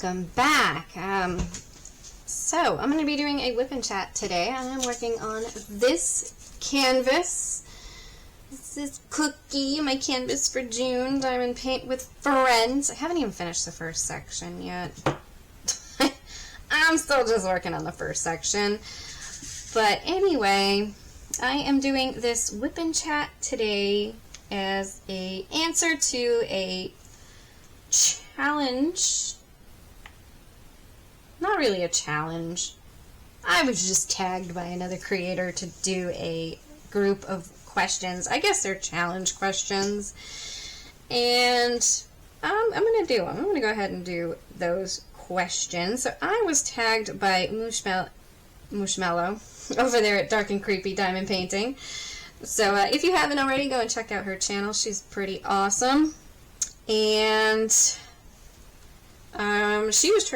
welcome back. So I'm going to be doing a WIP and Chat today, and I'm working on this canvas. This is Cookie, my canvas for June, diamond paint with friends. I haven't even finished the first section yet. I'm still just working on the first section. But anyway, I am doing this WIP and Chat today as an answer to a challenge. Not really a challenge. I was just tagged by another creator to do a group of questions. I guess they're challenge questions. And I'm going to go ahead and do those questions. So I was tagged by Mushmello over there at Dark and Creepy Diamond Painting. So if you haven't already, go and check out her channel. She's pretty awesome. And she was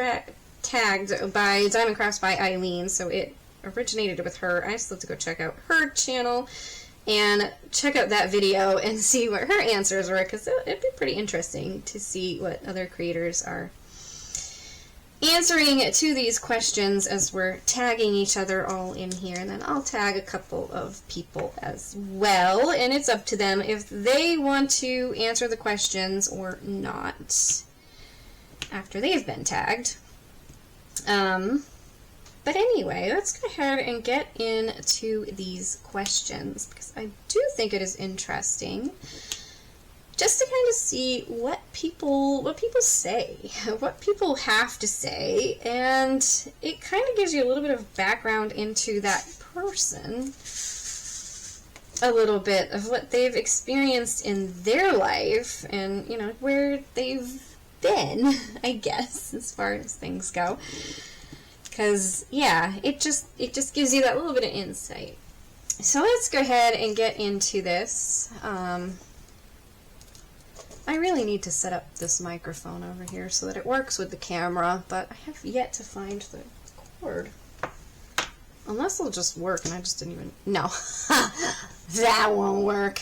tagged by Diamond Crafts by Eileen, so it originated with her. I still have to go check out her channel and check out that video and see what her answers were, because it'd be pretty interesting to see what other creators are answering to these questions as we're tagging each other all in here. And then I'll tag a couple of people as well, and it's up to them if they want to answer the questions or not after they've been tagged. But anyway, let's go ahead and get into these questions, because I do think it is interesting just to kind of see what people say, what people have to say, and it kind of gives you a little bit of background into that person, a little bit of what they've experienced in their life, and you know, where they've been, I guess, as far as things go. Because yeah, it just gives you that little bit of insight. So let's go ahead and get into this. I really need to set up this microphone over here so that it works with the camera, but I have yet to find the cord. Unless it'll just work and I just didn't even... No. That won't work.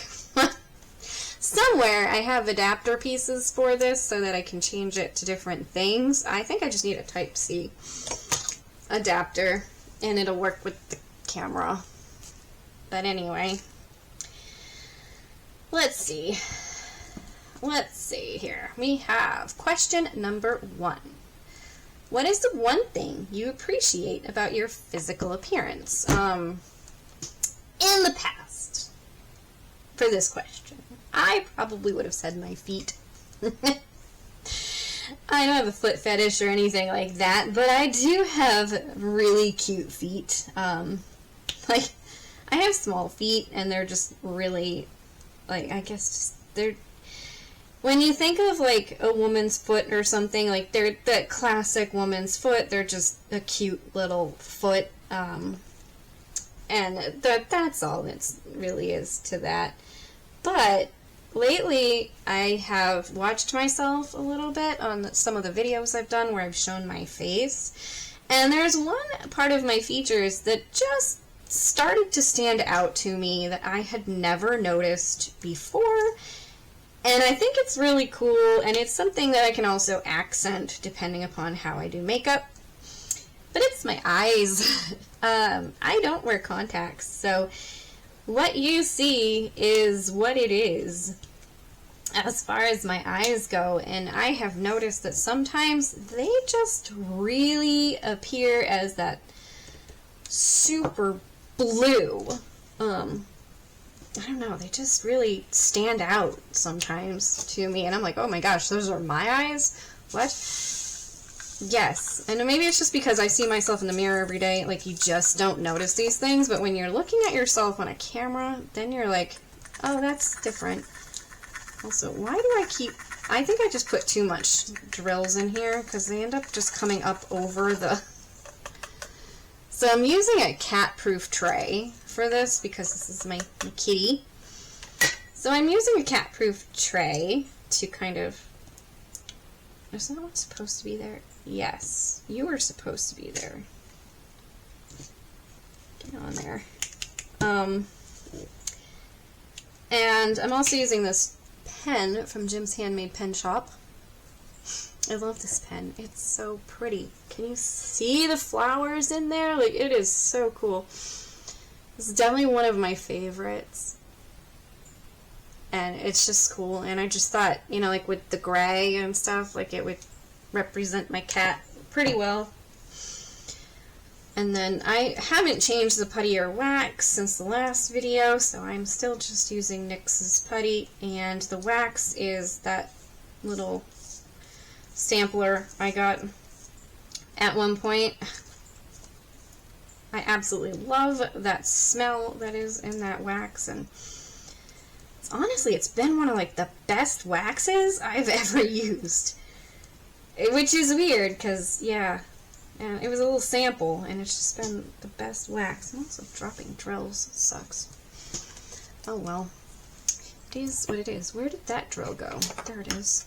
Somewhere I have adapter pieces for this so that I can change it to different things. I think I just need a Type-C adapter and it'll work with the camera. But anyway, let's see. Let's see here. We have question number 1. What is the one thing you appreciate about your physical appearance? In the past, for this question, I probably would have said my feet. I don't have a foot fetish or anything like that, but I do have really cute feet. Like, I have small feet, and they're just really, like, I guess they're... When you think of, like, a woman's foot or something, like, they're that classic woman's foot, they're just a cute little foot, and that's all it really is to that. But lately, I have watched myself a little bit on some of the videos I've done where I've shown my face, and there's one part of my features that just started to stand out to me that I had never noticed before. And I think it's really cool, and it's something that I can also accent depending upon how I do makeup. But it's my eyes. I don't wear contacts, so what you see is what it is as far as my eyes go. And I have noticed that sometimes they just really appear as that super blue. I don't know, they just really stand out sometimes to me, and I'm like, oh my gosh, those are my eyes? What? Yes, and maybe it's just because I see myself in the mirror every day, like, you just don't notice these things, but when you're looking at yourself on a camera, then you're like, oh, that's different. Also, why do I think I just put too much drills in here, because they end up just coming up over the... So I'm using a cat-proof tray for this because this is my kitty. So I'm using a cat-proof tray to kind of... Is that one supposed to be there? Yes, you were supposed to be there. Get on there. And I'm also using this pen from Jim's Handmade Pen Shop. I love this pen. It's so pretty. Can you see the flowers in there? Like, it is so cool. It's definitely one of my favorites. And it's just cool. And I just thought, you know, like with the gray and stuff, like it would represent my cat pretty well. And then I haven't changed the putty or wax since the last video, so I'm still just using NYX's putty. And the wax is that little sampler I got at one point. I absolutely love that smell that is in that wax, and honestly, it's been one of like the best waxes I've ever used, which is weird because yeah, it was a little sample and it's just been the best wax. I'm also dropping drills. It sucks. Oh well, it is what it is. Where did that drill go? There it is.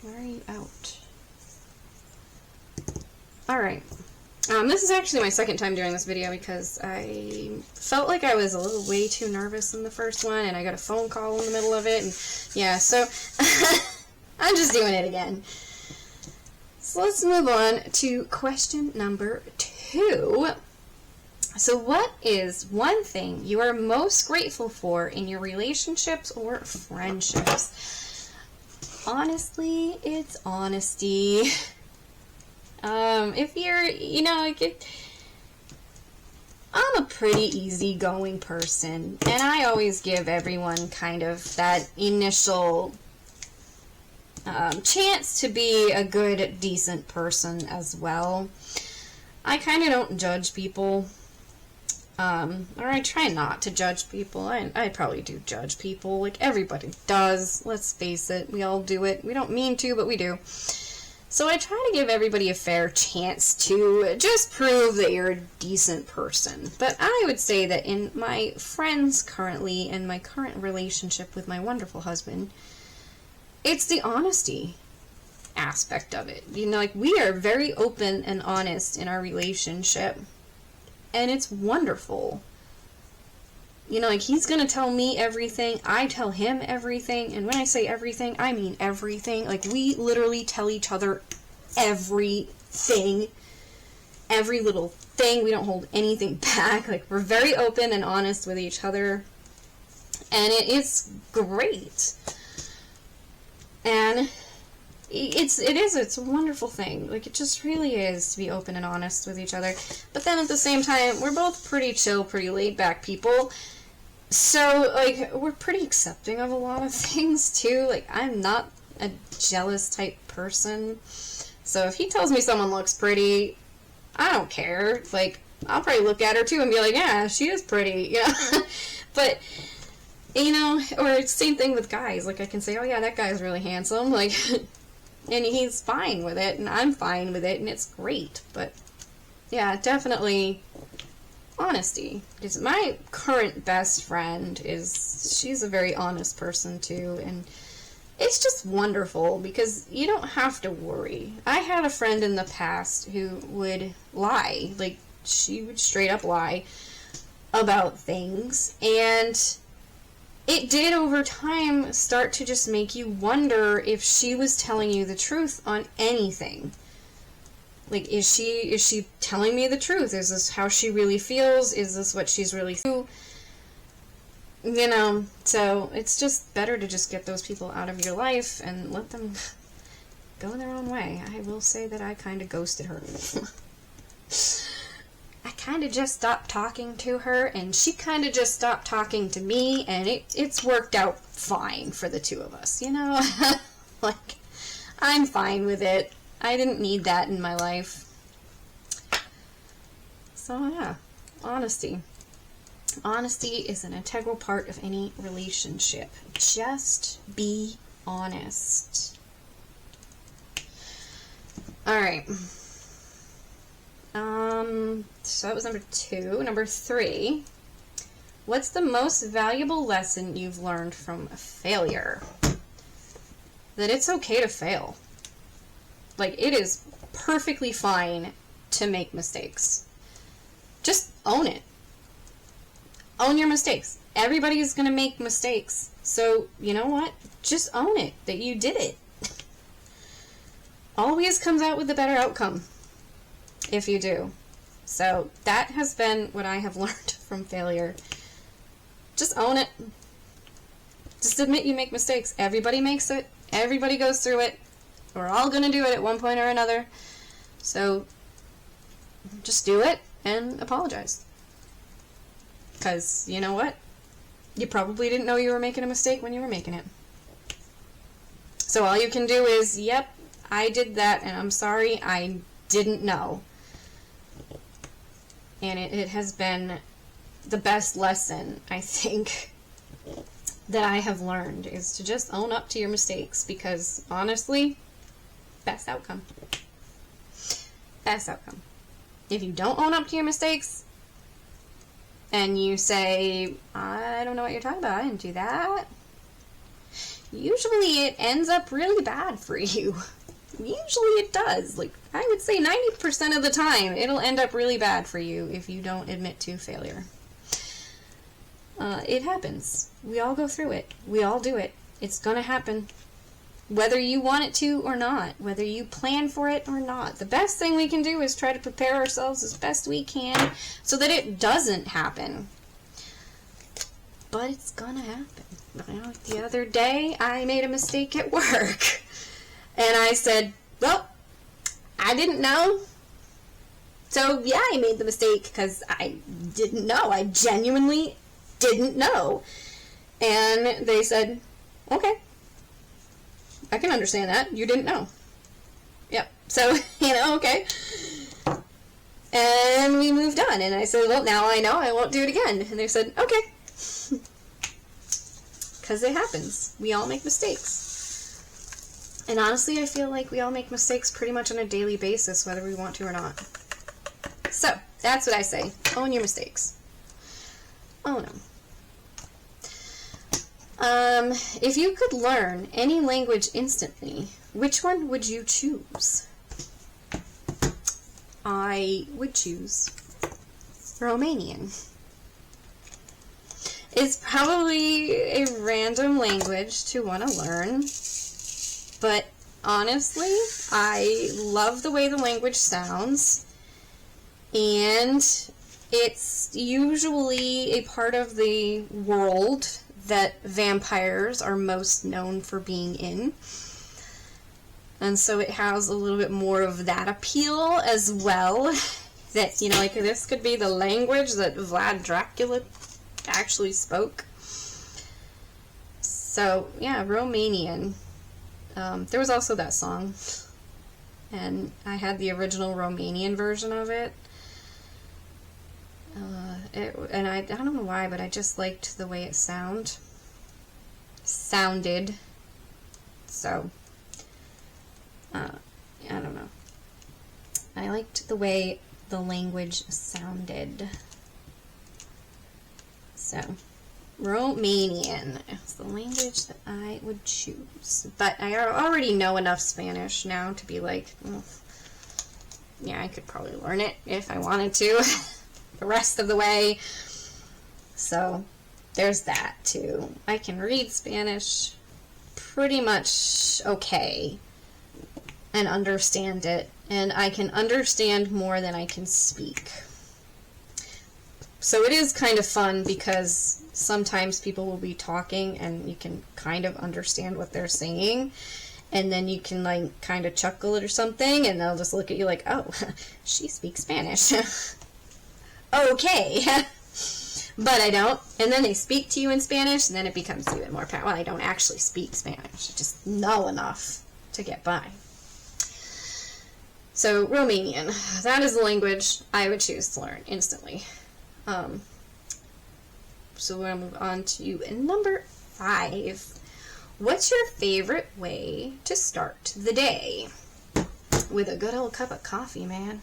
Where are you out? Alright. This is actually my second time doing this video because I felt like I was a little way too nervous in the first one, and I got a phone call in the middle of it, and yeah, so I'm just doing it again. So let's move on to question number 2. So what is one thing you are most grateful for in your relationships or friendships? Honestly, it's honesty. If you're, you know, like I'm a pretty easygoing person, and I always give everyone kind of that initial chance to be a good, decent person as well. I kind of don't judge people, or I try not to judge people. I probably do judge people, like everybody does, let's face it, we all do it. We don't mean to, but we do. So I try to give everybody a fair chance to just prove that you're a decent person. But I would say that in my friends currently, and my current relationship with my wonderful husband, it's the honesty aspect of it. You know, like, we are very open and honest in our relationship, and it's wonderful. You know, like, he's gonna tell me everything, I tell him everything, and when I say everything, I mean everything. Like, we literally tell each other everything, every little thing. We don't hold anything back. Like, we're very open and honest with each other, and it is great. And it's a wonderful thing. Like, it just really is to be open and honest with each other. But then at the same time, we're both pretty chill, pretty laid back people. So, like, we're pretty accepting of a lot of things, too. Like, I'm not a jealous type person. So if he tells me someone looks pretty, I don't care. Like, I'll probably look at her, too, and be like, yeah, she is pretty, you know? But, you know, or same thing with guys. Like, I can say, oh, yeah, that guy's really handsome. Like, and he's fine with it, and I'm fine with it, and it's great. But, yeah, definitely honesty. Because my current best friend she's a very honest person too, and it's just wonderful because you don't have to worry. I had a friend in the past who would lie. Like, she would straight up lie about things, and it did over time start to just make you wonder if she was telling you the truth on anything. Like, is she telling me the truth? Is this how she really feels? Is this what she's really through? You know, so it's just better to just get those people out of your life and let them go their own way. I will say that I kind of ghosted her. I kind of just stopped talking to her, and she kind of just stopped talking to me, and it's worked out fine for the two of us, you know? Like, I'm fine with it. I didn't need that in my life. So, yeah, honesty. Honesty is an integral part of any relationship. Just be honest. Alright. So that was number 2. Number 3. What's the most valuable lesson you've learned from failure? That it's okay to fail. Like, it is perfectly fine to make mistakes. Just own it. Own your mistakes. Everybody's gonna make mistakes. So, you know what? Just own it, that you did it. always comes out with a better outcome if you do. So that has been what I have learned from failure. Just own it. Just admit you make mistakes. Everybody makes it. Everybody goes through it. We're all going to do it at one point or another. So just do it and apologize. Because you know what? You probably didn't know you were making a mistake when you were making it. So all you can do is, yep, I did that and I'm sorry, I didn't know. And it has been the best lesson, I think, that I have learned, is to just own up to your mistakes, because honestly, best outcome. Best outcome. If you don't own up to your mistakes, and you say, I don't know what you're talking about, I didn't do that, usually it ends up really bad for you. Usually it does. Like, I would say 90% of the time, it'll end up really bad for you if you don't admit to failure. It happens. We all go through it. We all do it. It's gonna happen. Whether you want it to or not. Whether you plan for it or not. The best thing we can do is try to prepare ourselves as best we can so that it doesn't happen. But it's gonna happen. The other day, I made a mistake at work. And I said, well, I didn't know. So, yeah, I made the mistake because I didn't know. I genuinely didn't know. And they said, okay, I can understand that. You didn't know. Yep. So, okay. And we moved on. And I said, well, now I know. I won't do it again. And they said, okay. Because it happens. We all make mistakes. And honestly, I feel like we all make mistakes pretty much on a daily basis, whether we want to or not. So, that's what I say. Own your mistakes. Own them. If you could learn any language instantly, which one would you choose? I would choose Romanian. It's probably a random language to want to learn. But honestly, I love the way the language sounds, and it's usually a part of the world that vampires are most known for being in. And so it has a little bit more of that appeal as well. That, like this could be the language that Vlad Dracula actually spoke. So, yeah, Romanian. There was also that song, and I had the original Romanian version of it. And I don't know why, but I just liked the way it sounded. So, I don't know. I liked the way the language sounded. So, Romanian is the language that I would choose. But I already know enough Spanish now to be like, well, yeah, I could probably learn it if I wanted to the rest of the way. So there's that too. I can read Spanish pretty much okay and understand it. And I can understand more than I can speak. So it is kind of fun because sometimes people will be talking and you can kind of understand what they're saying, and then you can like kind of chuckle or something, and they'll just look at you like, oh, she speaks Spanish. Okay. But I don't. And then they speak to you in Spanish, and then it becomes even more apparent. Well, I don't actually speak Spanish. I just know enough to get by. So Romanian. That is the language I would choose to learn instantly. So we're going to move on to number 5. What's your favorite way to start the day? With a good old cup of coffee, man.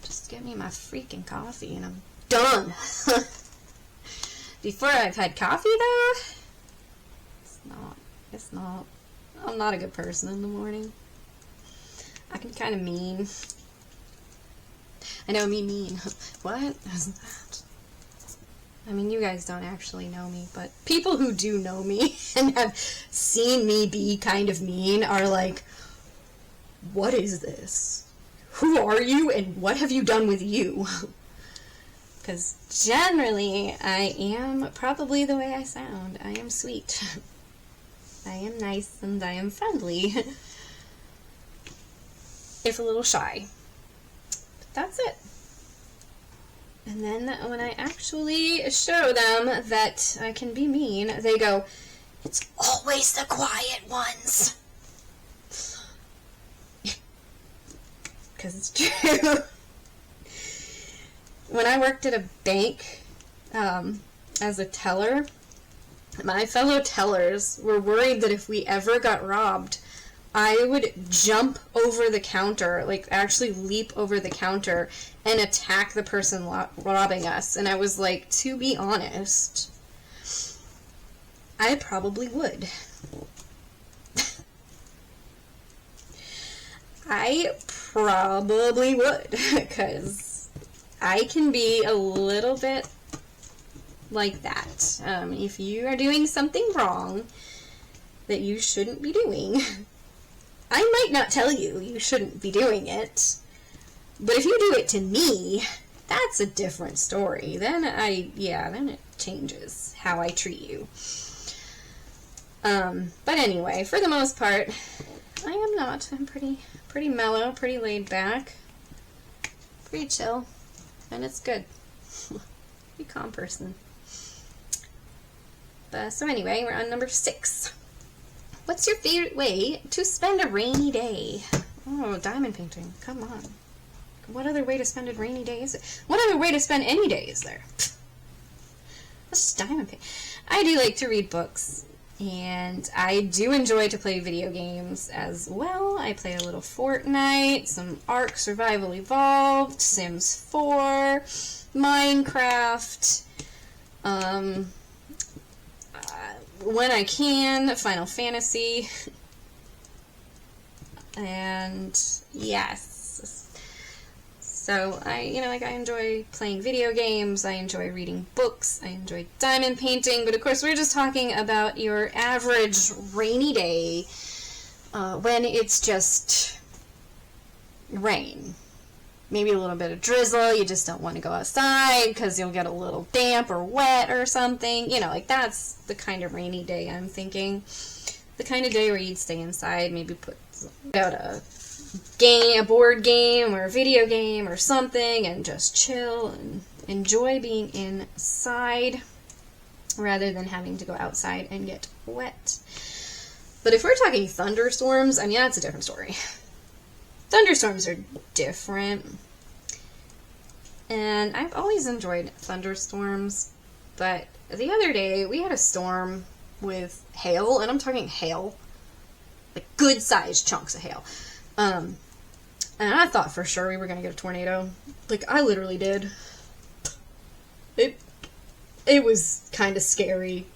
Just get me my freaking coffee and I'm done. Before I've had coffee, though, it's not. I'm not a good person in the morning. I can be kind of mean. I know, mean. What is that? I mean, you guys don't actually know me, but people who do know me and have seen me be kind of mean are like, what is this? Who are you and what have you done with you? Because generally, I am probably the way I sound. I am sweet. I am nice and I am friendly. If a little shy. But that's it. And then when I actually show them that I can be mean, they go, "It's always the quiet ones." Because it's true. When I worked at a bank as a teller, my fellow tellers were worried that if we ever got robbed, I would jump over the counter, like actually leap over the counter and attack the person robbing us. And I was like, to be honest, I probably would. I probably would, because I can be a little bit like that. If you are doing something wrong that you shouldn't be doing, I might not tell you you shouldn't be doing it, but if you do it to me, that's a different story. Then then it changes how I treat you. But anyway, for the most part, I am not. I'm pretty mellow, pretty laid back, pretty chill, and it's good. Pretty calm person. So anyway, we're on number 6. What's your favorite way to spend a rainy day? Oh, diamond painting. Come on. What other way to spend a rainy day is it? What other way to spend any day is there? That's just diamond painting. I do like to read books, and I do enjoy to play video games as well. I play a little Fortnite, some Ark Survival Evolved, Sims 4, Minecraft, when I can, Final Fantasy, and yes. So I enjoy playing video games, I enjoy reading books, I enjoy diamond painting, but of course we're just talking about your average rainy day when it's just rain. Maybe a little bit of drizzle, you just don't want to go outside because you'll get a little damp or wet or something. Like that's the kind of rainy day I'm thinking. The kind of day where you'd stay inside, maybe put out a board game or a video game or something and just chill and enjoy being inside rather than having to go outside and get wet. But if we're talking thunderstorms, I mean, that's a different story. Thunderstorms are different, and I've always enjoyed thunderstorms, but the other day we had a storm with hail, and I'm talking hail, like good-sized chunks of hail, and I thought for sure we were going to get a tornado. Like, I literally did. It was kind of scary.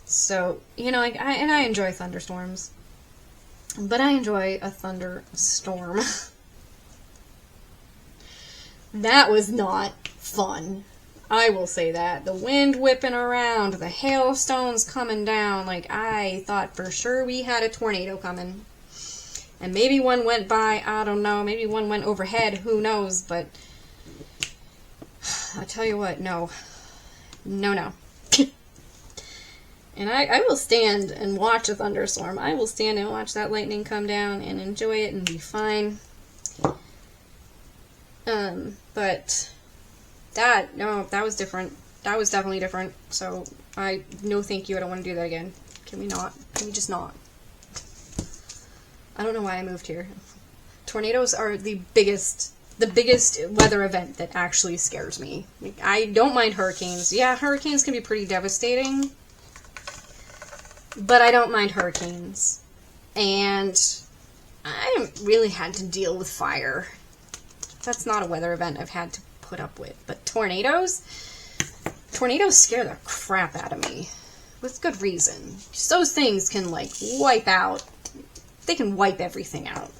So, I enjoy thunderstorms. But I enjoy a thunderstorm. That was not fun. I will say that. The wind whipping around, the hailstones coming down, like I thought for sure we had a tornado coming. And maybe one went by, I don't know, maybe one went overhead, who knows, but I tell you what, no. No. And I will stand and watch a thunderstorm. I will stand and watch that lightning come down and enjoy it and be fine. But that was different. That was definitely different. So no thank you, I don't want to do that again. Can we not? Can we just not? I don't know why I moved here. Tornadoes are the biggest weather event that actually scares me. Like, I don't mind hurricanes. Yeah, hurricanes can be pretty devastating. But I don't mind hurricanes. And I haven't really had to deal with fire. That's not a weather event I've had to put up with. But tornadoes scare the crap out of me. With good reason. Those things can, like, wipe out. They can wipe everything out.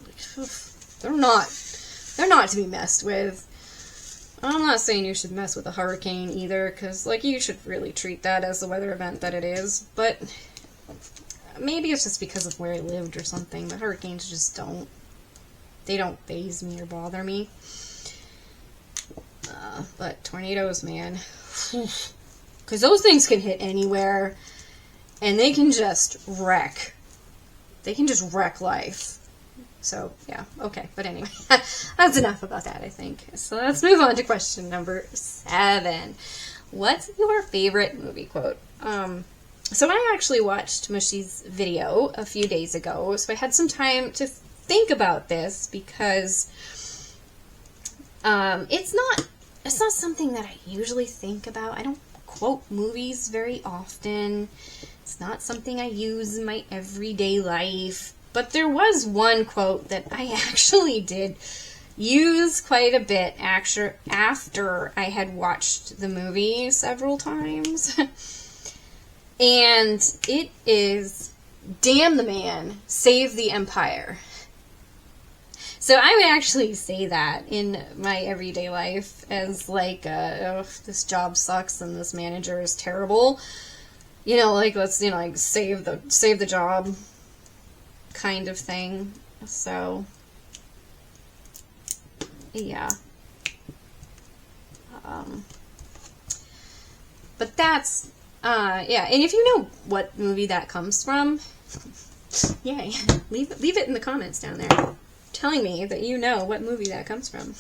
They're not to be messed with. I'm not saying you should mess with a hurricane either, because, like, you should really treat that as the weather event that it is. But maybe it's just because of where I lived or something, but hurricanes just don't. they don't faze me or bother me. But tornadoes, man. Because those things can hit anywhere, and they can just wreck. They can just wreck life. So, yeah, okay. But anyway, that's enough about that, I think. So let's move on to question number 7. What's your favorite movie quote? So I actually watched Mushy's video a few days ago, so I had some time to think about this because it's not something that I usually think about. I don't quote movies very often. It's not something I use in my everyday life. But there was one quote that I actually did use quite a bit after I had watched the movie several times. And it is, "Damn the man, save the empire." So I would actually say that in my everyday life as like, oh, this job sucks and this manager is terrible. You know, like, let's, you know, like, save the job kind of thing. So, yeah. But that's, yeah. And if you know what movie that comes from, yeah, leave it in the comments down there, telling me that you know what movie that comes from.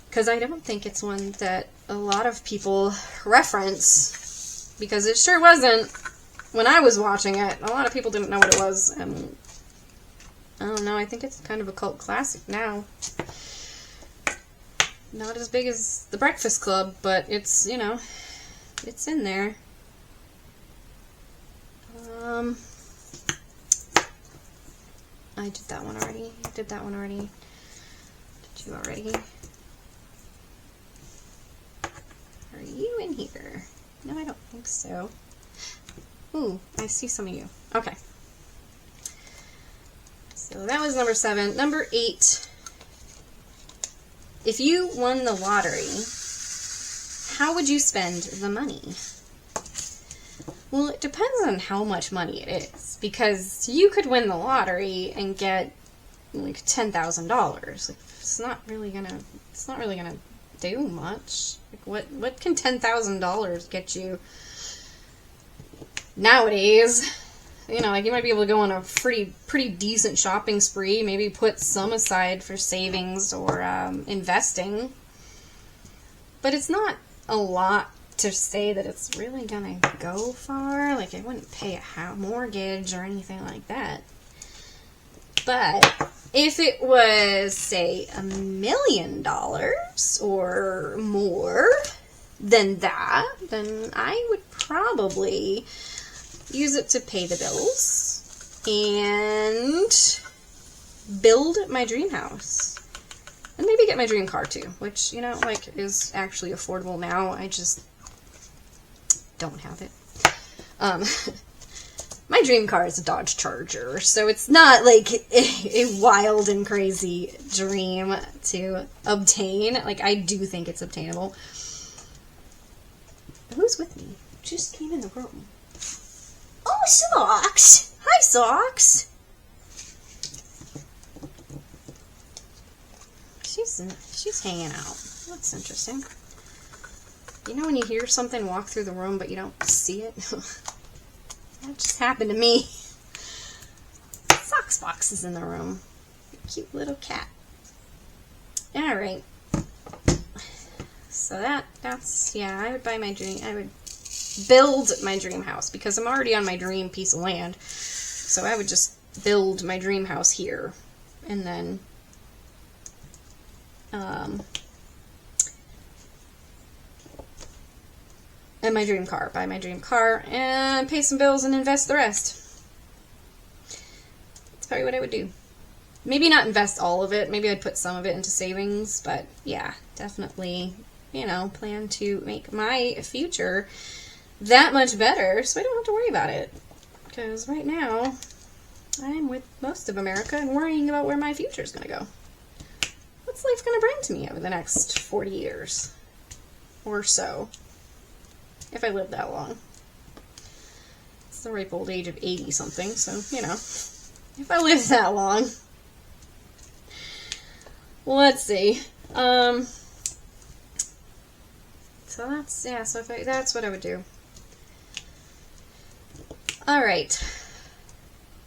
Because I don't think it's one that a lot of people reference, because it sure wasn't when I was watching it. A lot of people didn't know what it was, and I don't know, I think it's kind of a cult classic now. Not as big as The Breakfast Club, but it's, you know, it's in there. I did that one already. Did you already? Are you in here? No, I don't think so. Ooh, I see some of you. Okay. So that was number 7. Number 8. If you won the lottery, how would you spend the money? Well, it depends on how much money it is, because you could win the lottery and get like $10,000. Like, it's not really gonna do much. Like, what can $10,000 get you nowadays? You know, like, you might be able to go on a pretty decent shopping spree, maybe put some aside for savings or investing. But it's not a lot to say that it's really gonna go far. Like, I wouldn't pay a mortgage or anything like that. But if it was, say, $1 million or more than that, then I would probably use it to pay the bills and build my dream house. And maybe get my dream car too, which, you know, like, is actually affordable now. I just don't have it. My dream car is a Dodge Charger, so it's not like a wild and crazy dream to obtain. Like, I do think it's obtainable. Who's with me? Just came in the room. Oh, Socks! Hi, Socks! She's hanging out. That's interesting. You know when you hear something walk through the room but you don't see it? That just happened to me. Socks Box is in the room. Cute little cat. Alright. So that's, yeah, I would build my dream house, because I'm already on my dream piece of land. So I would just build my dream house here. And then and my dream car. Buy my dream car and pay some bills and invest the rest. That's probably what I would do. Maybe not invest all of it. Maybe I'd put some of it into savings. But yeah, definitely, you know, plan to make my future that much better so I don't have to worry about it. Because right now, I'm with most of America and worrying about where my future is going to go. What's life going to bring to me over the next 40 years or so? If I live that long. It's the ripe old age of 80-something, so, you know. If I live that long, let's see. So that's, yeah, so that's what I would do. Alright.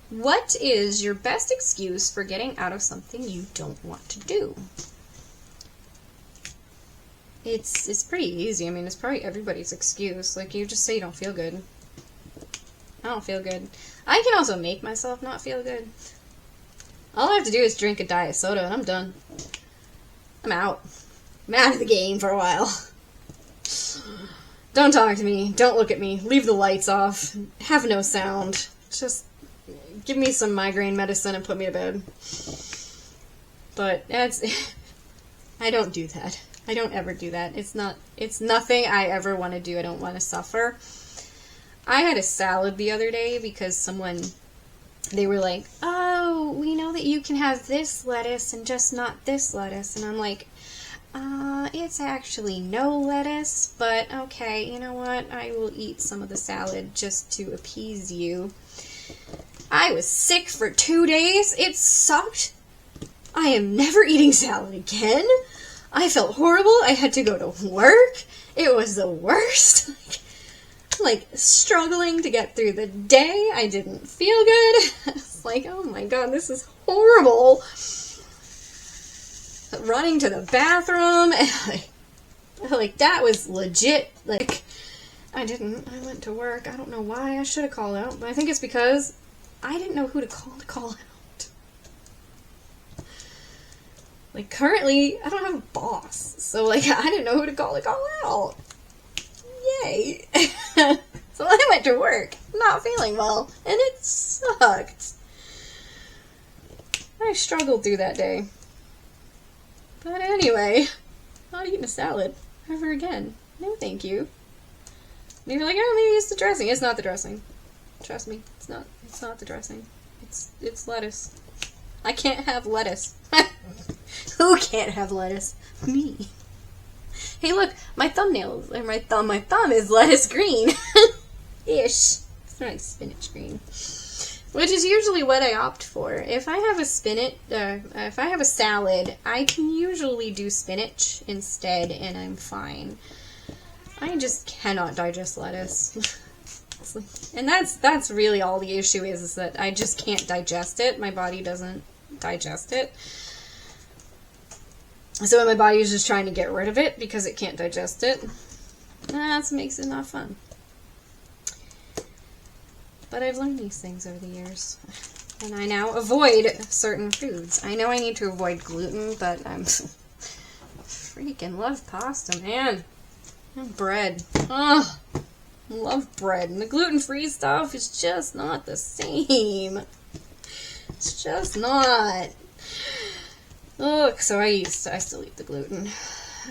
What is your best excuse for getting out of something you don't want to do? It's pretty easy. I mean, it's probably everybody's excuse. Like, you just say you don't feel good. I don't feel good. I can also make myself not feel good. All I have to do is drink a diet soda and I'm done. I'm out. I'm out of the game for a while. Don't talk to me. Don't look at me. Leave the lights off. Have no sound. Just give me some migraine medicine and put me to bed. But that's... I don't do that. I don't ever do that. It's nothing I ever want to do. I don't want to suffer. I had a salad the other day because they were like, oh, we know that you can have this lettuce and just not this lettuce. And I'm like, it's actually no lettuce, but okay, you know what? I will eat some of the salad just to appease you. I was sick for 2 days. It sucked. I am never eating salad again. I felt horrible. I had to go to work. It was the worst. Like, struggling to get through the day. I didn't feel good. I was like, oh my god, this is horrible. Running to the bathroom. And like, that was legit. Like, I went to work. I don't know why. I should have called out. But I think it's because I didn't know who to call out. Like, currently, I don't have a boss. So, like, I didn't know who to call out. Yay. So I went to work, not feeling well, and it sucked. I struggled through that day. But anyway, not eating a salad ever again. No thank you. Maybe like, oh, maybe it's the dressing. It's not the dressing. Trust me, it's not the dressing. It's lettuce. I can't have lettuce. Who can't have lettuce? Me. Hey, look, my thumbnails, or my thumb is lettuce green. Ish. It's not like spinach green. Which is usually what I opt for. If I have if I have a salad, I can usually do spinach instead, and I'm fine. I just cannot digest lettuce. And that's really all the issue is that I just can't digest it. My body doesn't digest it. So my body is just trying to get rid of it because it can't digest it. That makes it not fun. But I've learned these things over the years. And I now avoid certain foods. I know I need to avoid gluten, but I'm freaking love pasta, man. And bread. Oh, I love bread. And the gluten-free stuff is just not the same. It's just not. Look, so I still eat the gluten.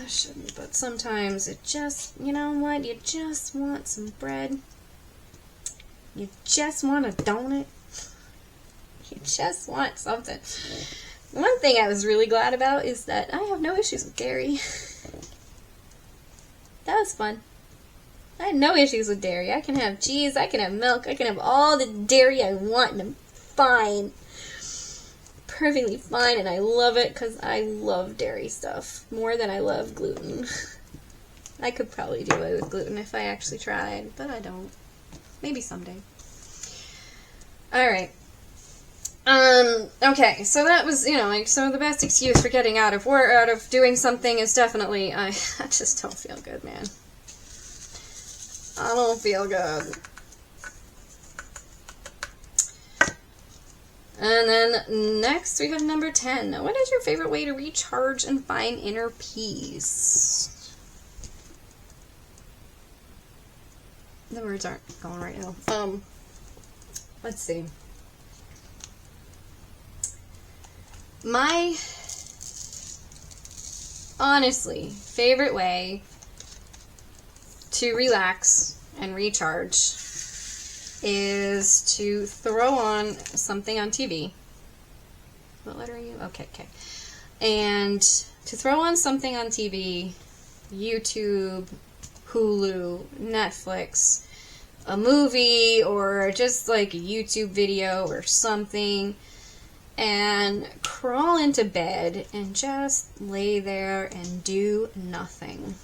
I shouldn't, but sometimes it just, you know what, you just want some bread. You just want a donut. You just want something. One thing I was really glad about is that I have no issues with dairy. That was fun. I had no issues with dairy. I can have cheese, I can have milk, I can have all the dairy I want, and I'm fine. Perfectly fine, and I love it because I love dairy stuff more than I love gluten. I could probably do away with gluten if I actually tried, but I don't. Maybe someday. Alright. Okay, so that was, you know, like, so the best excuse for getting out of work, out of doing something is definitely, I just don't feel good, man. I don't feel good. And then next we have number 10. What is your favorite way to recharge and find inner peace? The words aren't going right now. Let's see. My honestly favorite way to relax and recharge is to throw on something on TV. What letter are you? Okay. And to throw on something on TV, YouTube, Hulu, Netflix, a movie, or just like a YouTube video or something, and crawl into bed and just lay there and do nothing.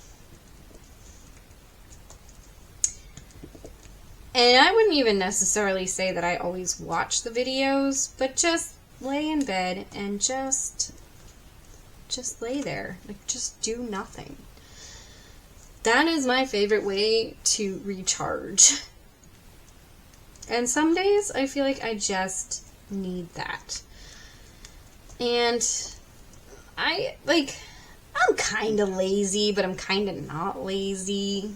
And I wouldn't even necessarily say that I always watch the videos, but just lay in bed and just lay there. Like, just do nothing. That is my favorite way to recharge. And some days I feel like I just need that. And I'm kind of lazy, but I'm kind of not lazy.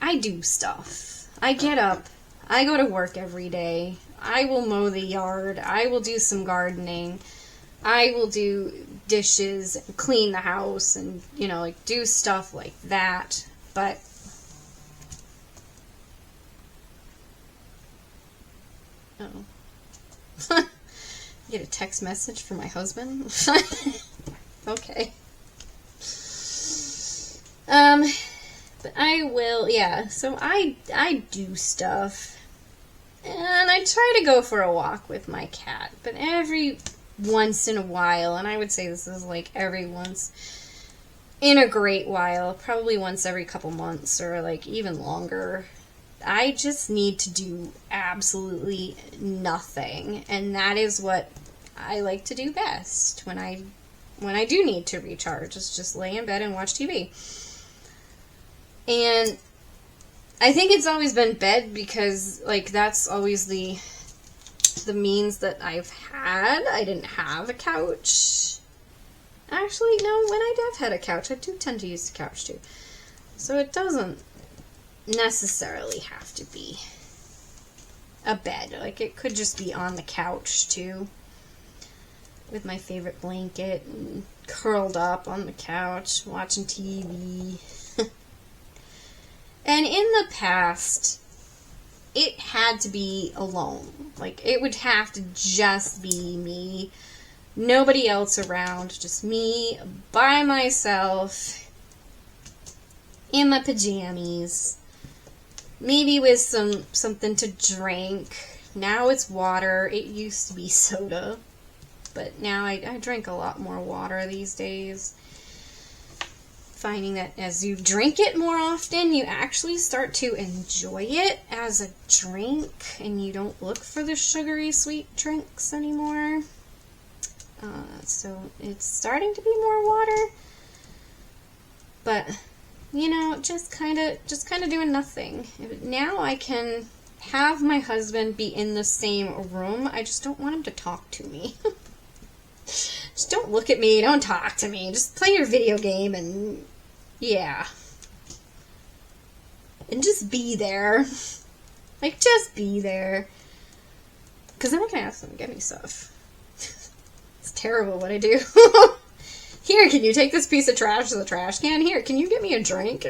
I do stuff. I get up. I go to work every day. I will mow the yard. I will do some gardening. I will do dishes and clean the house and, do stuff like that. But get a text message from my husband. Okay. But I will, so I do stuff, and I try to go for a walk with my cat, but every once in a while, and I would say this is like every once in a great while, probably once every couple months, or like even longer, I just need to do absolutely nothing, and that is what I like to do best when I do need to recharge, is just lay in bed and watch TV. And I think it's always been bed because, like, that's always the means that I've had. I didn't have a couch. Actually, no, when I have had a couch, I do tend to use the couch too. So it doesn't necessarily have to be a bed. Like, it could just be on the couch too, with my favorite blanket and curled up on the couch watching TV. And in the past, it had to be alone. Like, it would have to just be me. Nobody else around. Just me by myself. In my pajamas. Maybe with something to drink. Now it's water. It used to be soda. But now I drink a lot more water these days. Finding that as you drink it more often, you actually start to enjoy it as a drink, and you don't look for the sugary sweet drinks anymore. So it's starting to be more water, but just kind of doing nothing. Now I can have my husband be in the same room. I just don't want him to talk to me. Just don't look at me, don't talk to me. Just play your video game and and just be there. Like, just be there. Because then I can ask them to get me stuff. It's terrible what I do. Here, can you take this piece of trash to the trash can? Here, can you get me a drink?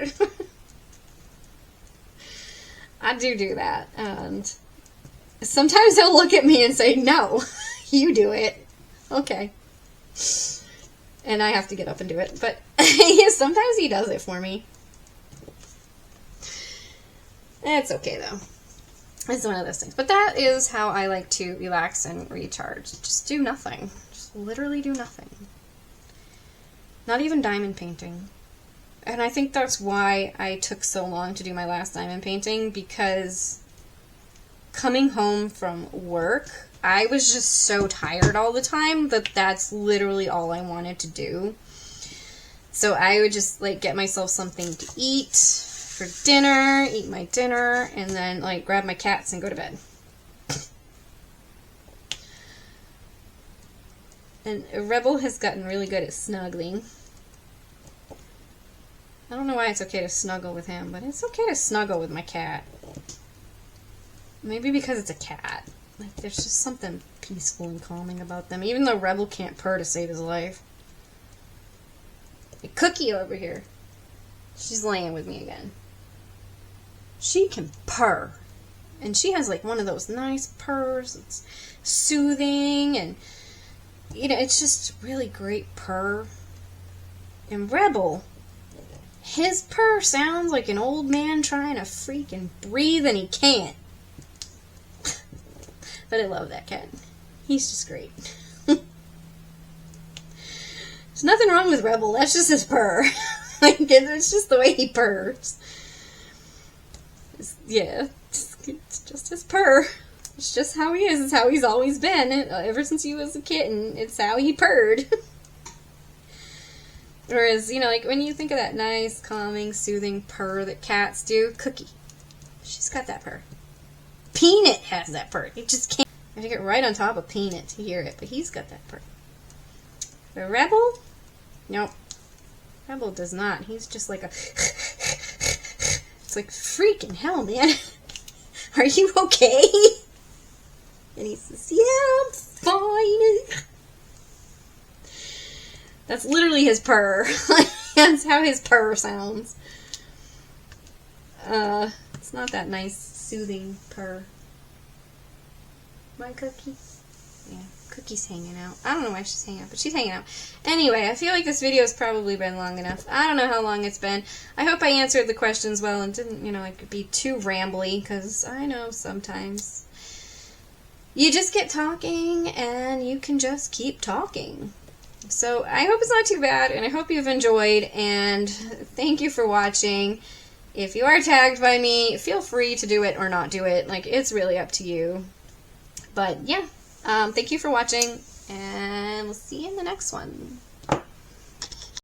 I do that. And sometimes they'll look at me and say, no, you do it. Okay. And I have to get up and do it. But sometimes he does it for me. It's okay, though. It's one of those things. But that is how I like to relax and recharge. Just do nothing. Just literally do nothing. Not even diamond painting. And I think that's why I took so long to do my last diamond painting, because coming home from work, I was just so tired all the time that that's literally all I wanted to do. So I would just, like, get myself something to eat for dinner, eat my dinner, and then, like, grab my cats and go to bed. And Rebel has gotten really good at snuggling. I don't know why it's okay to snuggle with him, but it's okay to snuggle with my cat. Maybe because it's a cat. Like, there's just something peaceful and calming about them, even though Rebel can't purr to save his life. A Cookie over here. She's laying with me again. She can purr. And she has, like, one of those nice purrs. It's soothing, and, it's just really great purr. And Rebel, his purr sounds like an old man trying to freaking breathe, and he can't. But I love that cat. He's just great. There's nothing wrong with Rebel. That's just his purr. Like, it's just the way he purrs. It's just his purr. It's just how he is. It's how he's always been. Ever since he was a kitten, it's how he purred. Whereas, you know, like when you think of that nice, calming, soothing purr that cats do, Cookie, she's got that purr. Peanut has that purr. You just can't. I have to get right on top of Peanut to hear it, but he's got that purr. The Rebel? Nope. Rebel does not. He's just like a... It's like, freaking hell, man. Are you okay? And he says, yeah, I'm fine. That's literally his purr. That's how his purr sounds. It's not that nice, soothing purr. My Cookie? Yeah, Cookie's hanging out. I don't know why she's hanging out, but she's hanging out. Anyway, I feel like this video has probably been long enough. I don't know how long it's been. I hope I answered the questions well and didn't, you know, like, be too rambly, because I know sometimes you just get talking and you can just keep talking. So I hope it's not too bad, and I hope you've enjoyed, and thank you for watching. If you are tagged by me, feel free to do it or not do it. Like, it's really up to you. But yeah, thank you for watching, and we'll see you in the next one.